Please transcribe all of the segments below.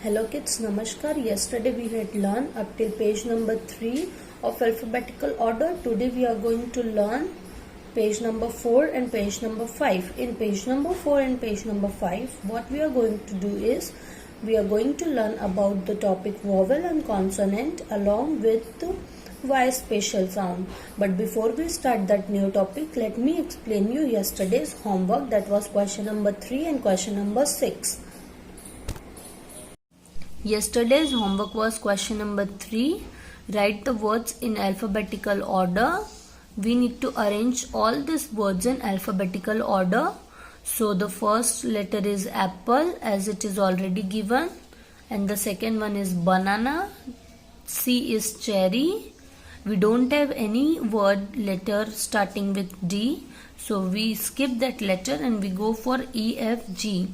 Hello kids, Namaskar. Yesterday we had learned up till page number 3 of alphabetical order. Today we are going to learn page number 4 and page number 5. In page number 4 and page number 5, what we are going to do is we are going to learn about the topic vowel and consonant along with the Y special sound. But before we start that new topic, let me explain you yesterday's homework, that was question number 3 and question number 6. Yesterday's homework was question number 3. Write the words in alphabetical order. We need to arrange all these words in alphabetical order. So the first letter is apple, as it is already given, and the second one is banana. C is cherry. We don't have any word letter starting with D, so we skip that letter and we go for E, F, G.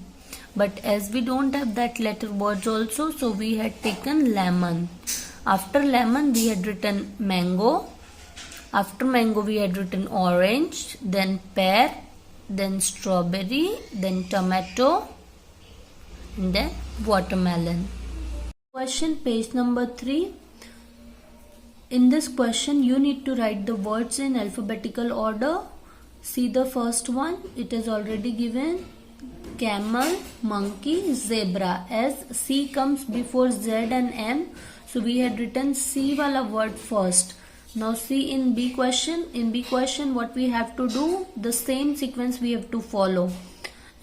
But as we don't have that letter words also, so we had taken lemon. After lemon we had written mango. After mango we had written orange, then pear, then strawberry, then tomato, and then watermelon. Question page number 3. In this question you need to write the words in alphabetical order. See the first one, it is already given. Camel, monkey, zebra. As C comes before Z and M, so we had written C wala word first. Now see in B question. In B question what we have to do, the same sequence we have to follow.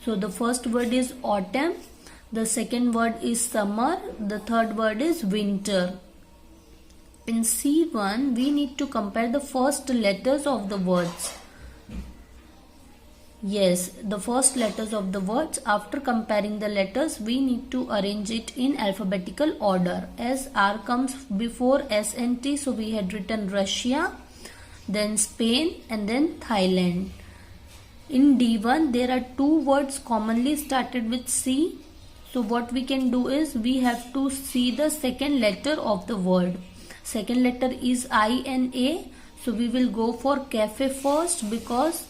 So the first word is autumn, the second word is summer, the third word is winter. In C1 we need to compare the first letters of the words. Yes, the first letters of the words. After comparing the letters, we need to arrange it in alphabetical order. As R comes before S and T, so we had written Russia, then Spain, and then Thailand. In D1, there are two words commonly started with C. So what we can do is, we have to see the second letter of the word. Second letter is I and A. So we will go for cafe first because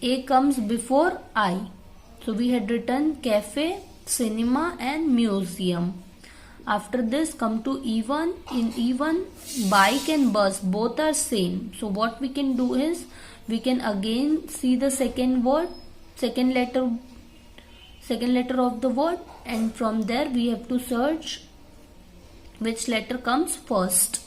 A comes before I. So we had written cafe, cinema, and museum. After this come to E1. In E1 bike and bus both are same. So what we can do is we can again see the second word, second letter of the word, and from there we have to search which letter comes first.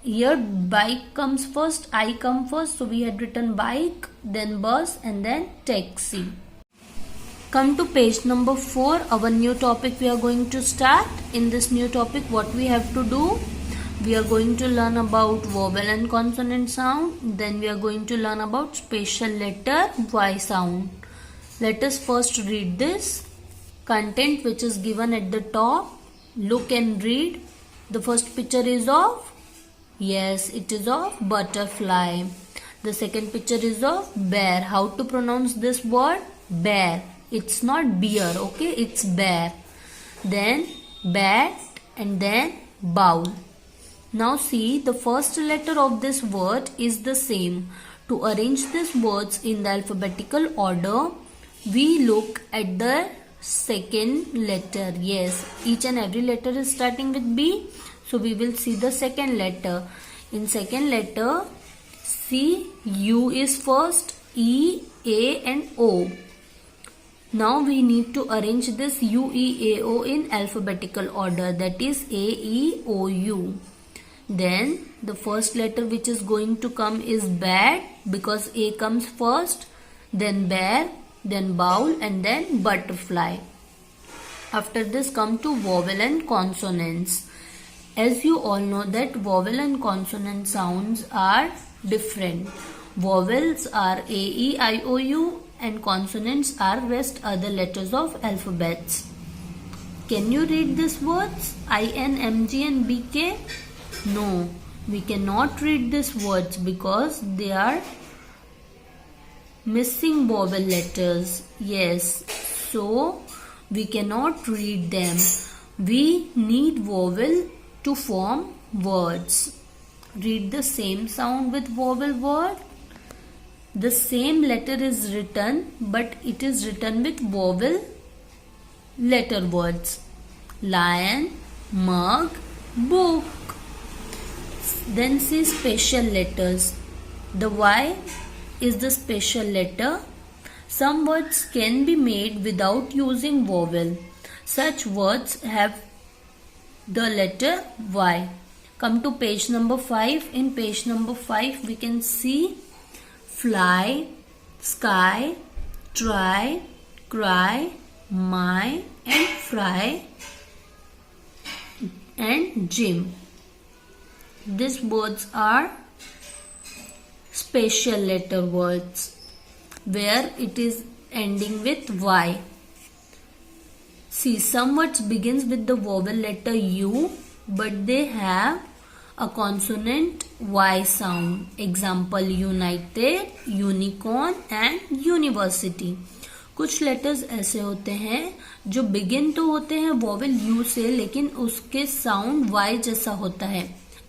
Here bike comes first, I come first, so we had written bike, then bus, and then taxi. Come to page number 4, our new topic we are going to start. In this new topic what we have to do, we are going to learn about vowel and consonant sound, then we are going to learn about special letter Y sound. Let us first read this content which is given at the top. Look and read. The first picture is of, yes, it is of butterfly. The second picture is of bear. How to pronounce this word? Bear. It's not beer, okay? It's bear. Then bat and then bowl. Now see, the first letter of this word is the same. To arrange these words in the alphabetical order, we look at the second letter. Yes, each and every letter is starting with B. So we will see the second letter. In second letter, C, U is first, E, A, and O. Now we need to arrange this U, E, A, O in alphabetical order, that is A, E, O, U. Then the first letter which is going to come is bat, because A comes first, then bear, then bowl, and then butterfly. After this come to vowel and consonants. As you all know that vowel and consonant sounds are different. Vowels are A, E, I, O, U, and consonants are rest other letters of alphabets. Can you read these words? I, N, M, G, and B, K? No, we cannot read these words because they are missing vowel letters. Yes, so we cannot read them. We need vowel to form words. Read the same sound with vowel word. The same letter is written, but it is written with vowel letter words. lion, mug, book. Then see special letters. The Y is the special letter. Some words can be made without using vowel. Such words have the letter Y. Come to page number 5. In page number 5 we can see fly, sky, try, cry, my and fry and gym. These words are special letter words where it is ending with Y. See, some words begins with the vowel letter U but they have a consonant Y sound. Example, united, unicorn and university. कुछ letters ऐसे होते हैं जो begin तो होते हैं vowel you से लेकिन उसके साउंड वाई जैसा होता है,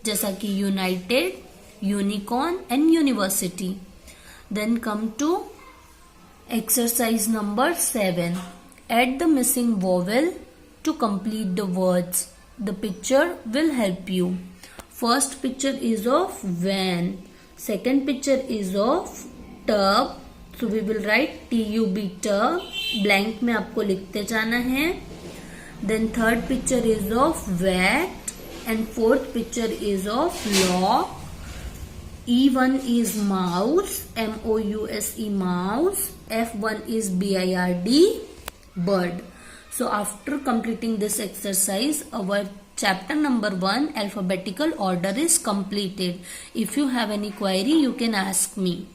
जैसा कि united, unicorn and university. Then come to exercise number 7. Add the missing vowel to complete the words. The picture will help you. First picture is of van. Second picture is of tub. So we will write TUB tub. Blank में आपको लिखते जाना है. Then third picture is of vat and fourth picture is of lock. E1 is mouse, MOUSE mouse. F1 is BIRD, bird. So after completing this exercise, our chapter number 1 alphabetical order is completed. If you have any query, you can ask me.